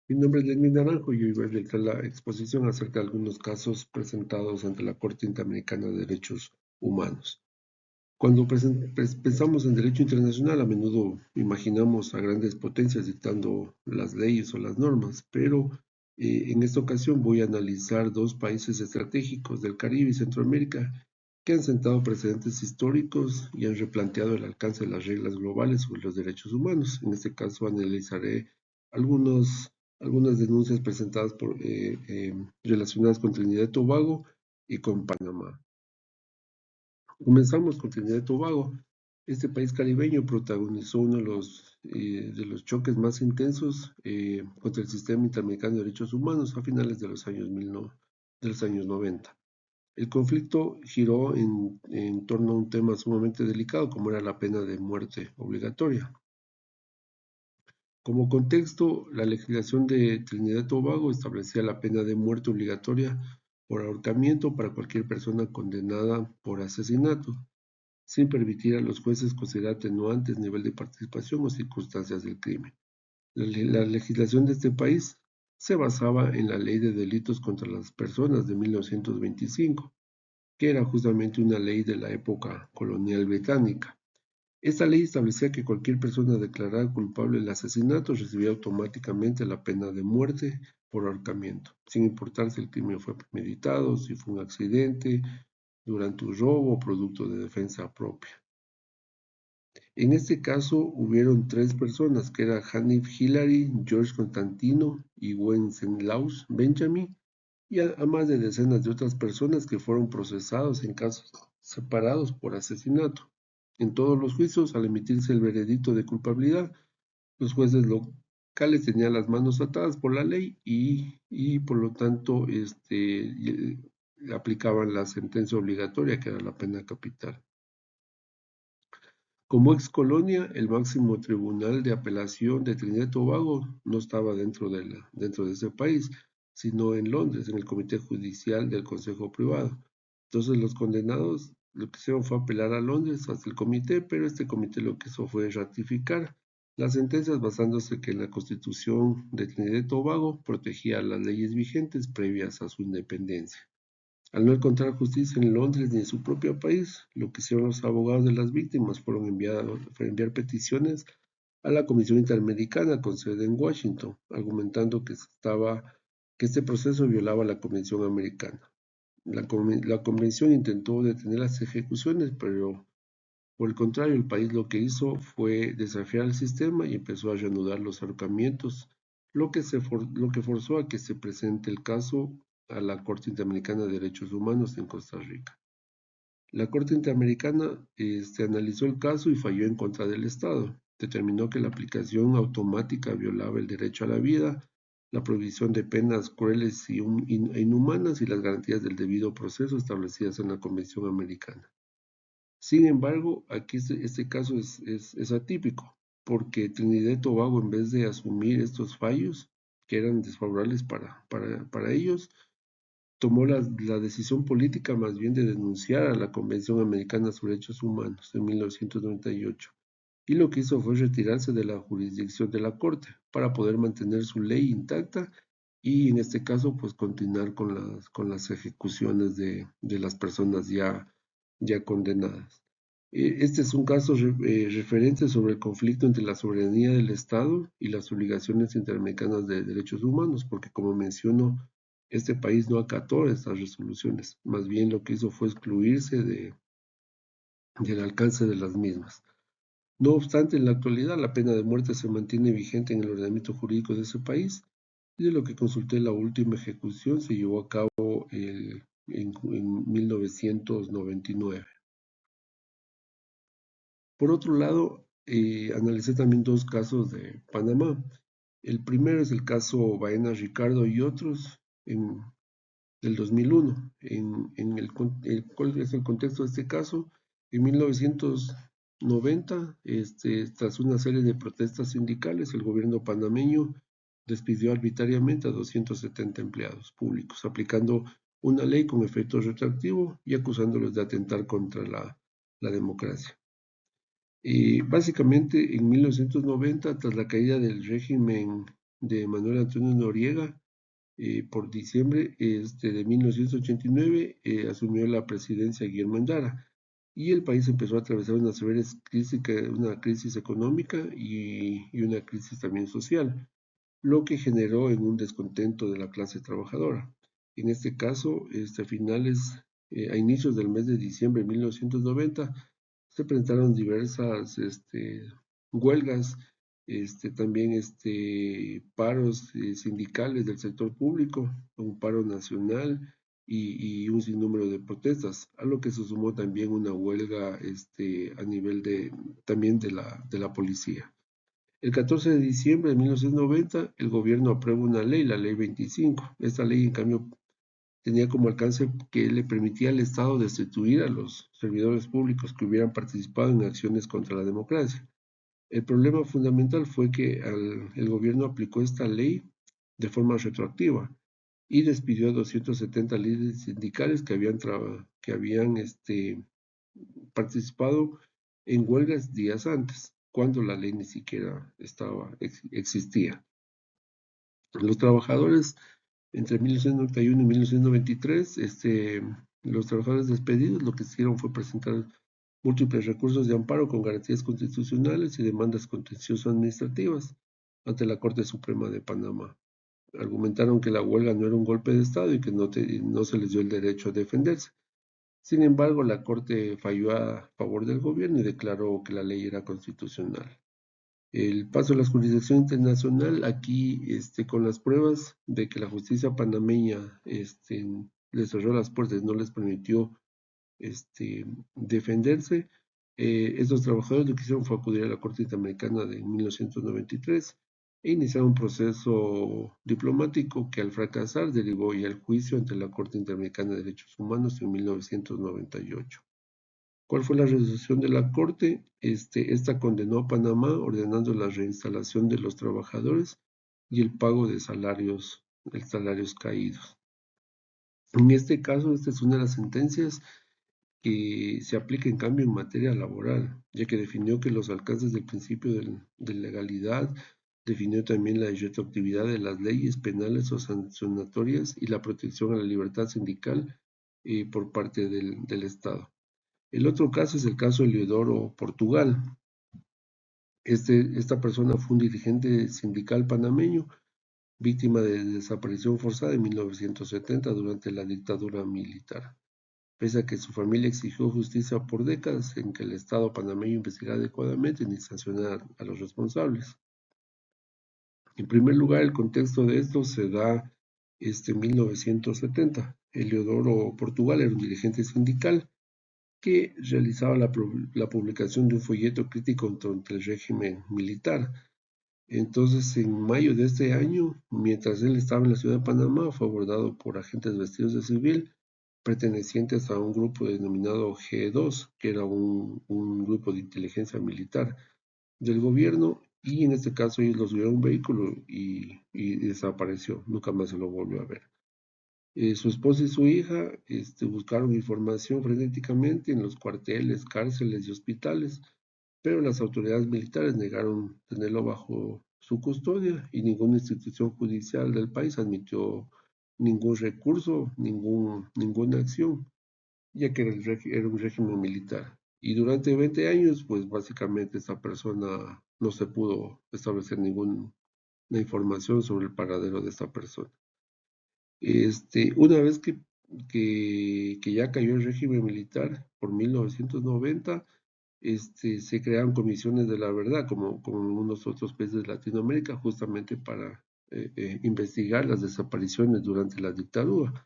Mi nombre es Lenín Naranjo y hoy voy a realizar la exposición acerca de algunos casos presentados ante la Corte Interamericana de Derechos Humanos. Cuando pensamos en derecho internacional, a menudo imaginamos a grandes potencias dictando las leyes o las normas, pero en esta ocasión voy a analizar dos países estratégicos del Caribe y Centroamérica que han sentado precedentes históricos y han replanteado el alcance de las reglas globales sobre los derechos humanos. En este caso analizaré algunos, algunas denuncias presentadas relacionadas con Trinidad y Tobago y con Panamá. Comenzamos con Trinidad y Tobago. Este país caribeño protagonizó uno de los choques más intensos contra el sistema interamericano de derechos humanos a finales de los de los años 90. El conflicto giró en torno a un tema sumamente delicado como era la pena de muerte obligatoria. Como contexto, la legislación de Trinidad y Tobago establecía la pena de muerte obligatoria por ahorcamiento para cualquier persona condenada por asesinato, sin permitir a los jueces considerar atenuantes, nivel de participación o circunstancias del crimen. La legislación de este país se basaba en la Ley de Delitos contra las Personas de 1925, que era justamente una ley de la época colonial británica. Esta ley establecía que cualquier persona declarada culpable del asesinato recibía automáticamente la pena de muerte por ahorcamiento, sin importar si el crimen fue premeditado, si fue un accidente, durante un robo o producto de defensa propia. En este caso hubieron tres personas, que era Hanif Hillary, George Constantino y Wenceslaus Benjamin, y a más de decenas de otras personas que fueron procesados en casos separados por asesinato. En todos los juicios, al emitirse el veredicto de culpabilidad, los jueces locales tenían las manos atadas por la ley y por lo tanto aplicaban la sentencia obligatoria, que era la pena capital. Como ex-colonia, el máximo tribunal de apelación de Trinidad y Tobago no estaba dentro de ese país, sino en Londres, en el Comité Judicial del Consejo Privado. Entonces los condenados lo que hicieron fue apelar a Londres hasta el comité, pero este comité lo que hizo fue ratificar las sentencias basándose que la Constitución de Trinidad y Tobago protegía las leyes vigentes previas a su independencia. Al no encontrar justicia en Londres ni en su propio país, lo que hicieron los abogados de las víctimas fue enviar peticiones a la Comisión Interamericana con sede en Washington, argumentando que este proceso violaba la Convención Americana. La convención intentó detener las ejecuciones, pero por el contrario, el país lo que hizo fue desafiar el sistema y empezó a reanudar los ahorcamientos, lo que forzó a que se presente el caso a la Corte Interamericana de Derechos Humanos en Costa Rica. La Corte Interamericana analizó el caso y falló en contra del Estado. Determinó que la aplicación automática violaba el derecho a la vida, la prohibición de penas crueles e inhumanas y las garantías del debido proceso establecidas en la Convención Americana. Sin embargo, aquí este caso es atípico, porque Trinidad y Tobago, en vez de asumir estos fallos que eran desfavorables para ellos, tomó la decisión política más bien de denunciar a la Convención Americana sobre Derechos Humanos en 1998, y lo que hizo fue retirarse de la jurisdicción de la Corte para poder mantener su ley intacta y en este caso pues continuar con las ejecuciones de las personas ya condenadas. Este es un caso referente sobre el conflicto entre la soberanía del Estado y las obligaciones interamericanas de derechos humanos, porque como menciono, este país no acató estas resoluciones, más bien lo que hizo fue excluirse del alcance de las mismas. No obstante, en la actualidad la pena de muerte se mantiene vigente en el ordenamiento jurídico de ese país y de lo que consulté, la última ejecución se llevó a cabo en 1999. Por otro lado, analicé también dos casos de Panamá. El primero es el caso Baena Ricardo y otros del 2001. ¿Cuál es el contexto de este caso? En 1990, tras una serie de protestas sindicales, el gobierno panameño despidió arbitrariamente a 270 empleados públicos, aplicando una ley con efecto retroactivo y acusándolos de atentar contra la democracia. Básicamente, en 1990, tras la caída del régimen de Manuel Antonio Noriega, por diciembre de 1989, asumió la presidencia Guillermo Endara y el país empezó a atravesar una crisis económica y una crisis también social, lo que generó en un descontento de la clase trabajadora. En este caso, a inicios del mes de diciembre de 1990, se presentaron diversas huelgas, también paros sindicales del sector público, un paro nacional y un sinnúmero de protestas, a lo que se sumó también una huelga a nivel también de la policía. El 14 de diciembre de 1990, el gobierno aprueba una ley, la Ley 25. Esta ley, en cambio, tenía como alcance que le permitía al Estado destituir a los servidores públicos que hubieran participado en acciones contra la democracia. El problema fundamental fue que el gobierno aplicó esta ley de forma retroactiva y despidió a 270 líderes sindicales que habían participado en huelgas días antes, cuando la ley ni siquiera existía. Los trabajadores entre 1991 y 1993, los trabajadores despedidos lo que hicieron fue presentar múltiples recursos de amparo con garantías constitucionales y demandas contenciosas administrativas ante la Corte Suprema de Panamá. Argumentaron que la huelga no era un golpe de Estado y que no se les dio el derecho a defenderse. Sin embargo, la Corte falló a favor del gobierno y declaró que la ley era constitucional. El paso de la jurisdicción internacional aquí, con las pruebas de que la justicia panameña les cerró las puertas, no les permitió defenderse, estos trabajadores lo que hicieron fue acudir a la Corte Interamericana de 1993 e iniciar un proceso diplomático que al fracasar derivó ya el juicio ante la Corte Interamericana de Derechos Humanos en 1998. ¿Cuál fue la resolución de la Corte? Esta condenó a Panamá ordenando la reinstalación de los trabajadores y el pago de salarios caídos. En este caso, esta es una de las sentencias que se aplica en cambio en materia laboral, ya que definió que los alcances del principio de legalidad, definió también la retroactividad de las leyes penales o sancionatorias y la protección a la libertad sindical por parte del Estado. El otro caso es el caso de Eliodoro Portugal. Esta persona fue un dirigente sindical panameño, víctima de desaparición forzada en 1970 durante la dictadura militar. Pese a que su familia exigió justicia por décadas en que el Estado panameño investigara adecuadamente ni sancionara a los responsables. En primer lugar, el contexto de esto se da en 1970. Eliodoro Portugal era un dirigente sindical que realizaba la publicación de un folleto crítico contra el régimen militar. Entonces, en mayo de este año, mientras él estaba en la ciudad de Panamá, fue abordado por agentes vestidos de civil pertenecientes a un grupo denominado G2, que era un grupo de inteligencia militar del gobierno, y en este caso ellos los subieron a un vehículo y desapareció, nunca más se lo volvió a ver. Su esposa y su hija buscaron información frenéticamente en los cuarteles, cárceles y hospitales, pero las autoridades militares negaron tenerlo bajo su custodia y ninguna institución judicial del país admitió ningún recurso, ninguna acción, ya que era un régimen militar. Y durante 20 años, pues básicamente esta persona no se pudo establecer ninguna información sobre el paradero de esta persona. Una vez que ya cayó el régimen militar por 1990, se crearon comisiones de la verdad, como en unos otros países de Latinoamérica, justamente para investigar las desapariciones durante la dictadura.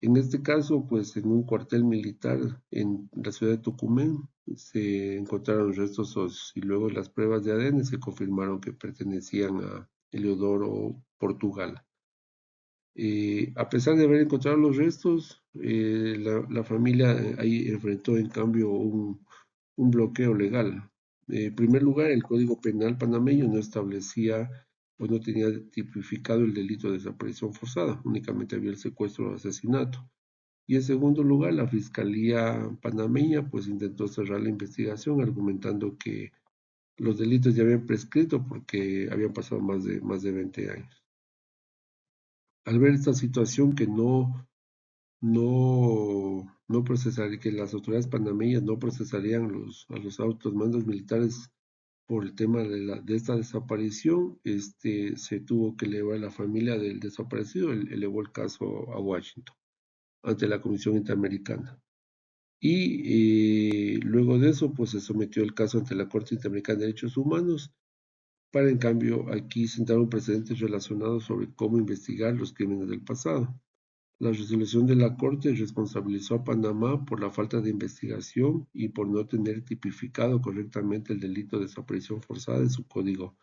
En este caso, pues en un cuartel militar en la ciudad de Tucumán se encontraron restos óseos y luego las pruebas de ADN se confirmaron que pertenecían a Eliodoro Portugal. A pesar de haber encontrado los restos, la familia ahí enfrentó en cambio un bloqueo legal. En primer lugar, el Código Penal panameño no establecía o no tenía tipificado el delito de desaparición forzada, únicamente había el secuestro o asesinato. Y en segundo lugar, la Fiscalía panameña pues intentó cerrar la investigación argumentando que los delitos ya habían prescrito porque habían pasado más de 20 años. Al ver esta situación que no procesaría, que las autoridades panameñas no procesarían a los altos mandos militares por el tema de esta desaparición, se tuvo que elevar la familia del desaparecido, elevó el caso a Washington, ante la Comisión Interamericana. Y luego de eso, pues se sometió el caso ante la Corte Interamericana de Derechos Humanos, para en cambio aquí sentar un precedente relacionado sobre cómo investigar los crímenes del pasado. La resolución de la Corte responsabilizó a Panamá por la falta de investigación y por no tener tipificado correctamente el delito de desaparición forzada en su código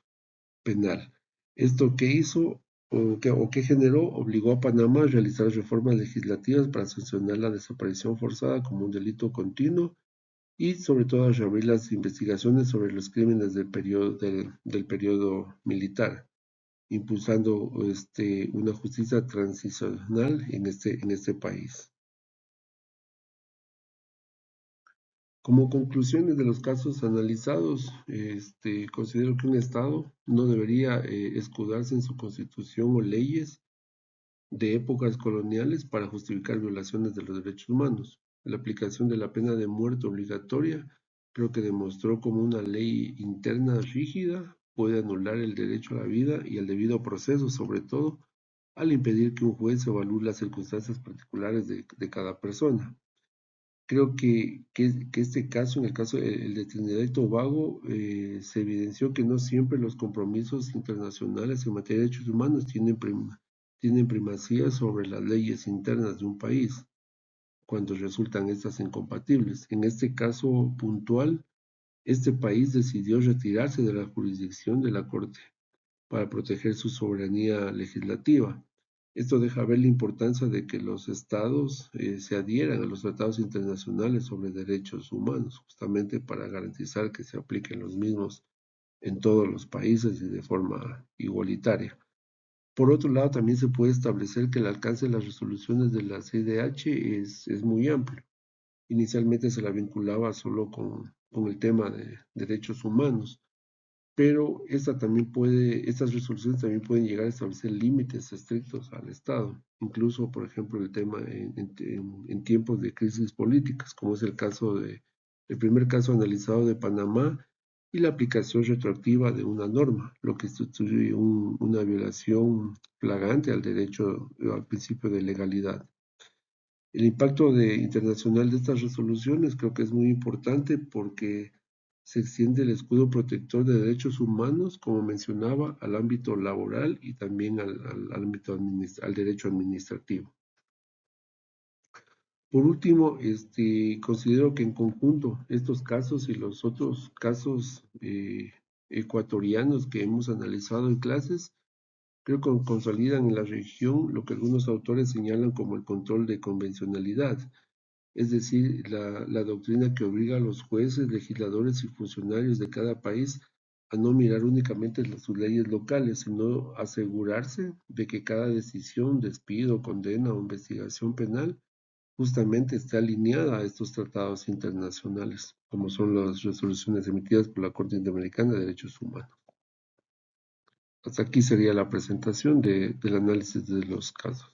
penal. ¿Esto qué hizo o qué generó? Obligó a Panamá a realizar reformas legislativas para sancionar la desaparición forzada como un delito continuo y sobre todo a reabrir las investigaciones sobre los crímenes del periodo militar, impulsando una justicia transicional en este país. Como conclusiones de los casos analizados, considero que un Estado no debería escudarse en su constitución o leyes de épocas coloniales para justificar violaciones de los derechos humanos. La aplicación de la pena de muerte obligatoria creo que demostró cómo una ley interna rígida puede anular el derecho a la vida y al debido proceso, sobre todo al impedir que un juez evalúe las circunstancias particulares de cada persona. Creo que este caso, en el caso el de Trinidad y Tobago, se evidenció que no siempre los compromisos internacionales en materia de derechos humanos tienen primacía sobre las leyes internas de un país, cuando resultan estas incompatibles. En este caso puntual, este país decidió retirarse de la jurisdicción de la Corte para proteger su soberanía legislativa. Esto deja ver la importancia de que los estados se adhieran a los tratados internacionales sobre derechos humanos, justamente para garantizar que se apliquen los mismos en todos los países y de forma igualitaria. Por otro lado, también se puede establecer que el alcance de las resoluciones de la CIDH es muy amplio. Inicialmente se la vinculaba solo con el tema de derechos humanos, pero estas resoluciones también pueden llegar a establecer límites estrictos al Estado, incluso, por ejemplo, el tema en tiempos de crisis políticas, como es el primer caso analizado de Panamá y la aplicación retroactiva de una norma, lo que constituye una violación flagrante al derecho, al principio de legalidad. El impacto internacional de estas resoluciones creo que es muy importante porque se extiende el escudo protector de derechos humanos, como mencionaba, al ámbito laboral y también al derecho administrativo. Por último, considero que en conjunto estos casos y los otros casos ecuatorianos que hemos analizado en clases, creo que consolidan en la región lo que algunos autores señalan como el control de convencionalidad, es decir, la doctrina que obliga a los jueces, legisladores y funcionarios de cada país a no mirar únicamente sus leyes locales, sino asegurarse de que cada decisión, despido, condena o investigación penal justamente está alineada a estos tratados internacionales, como son las resoluciones emitidas por la Corte Interamericana de Derechos Humanos. Hasta aquí sería la presentación del análisis de los casos.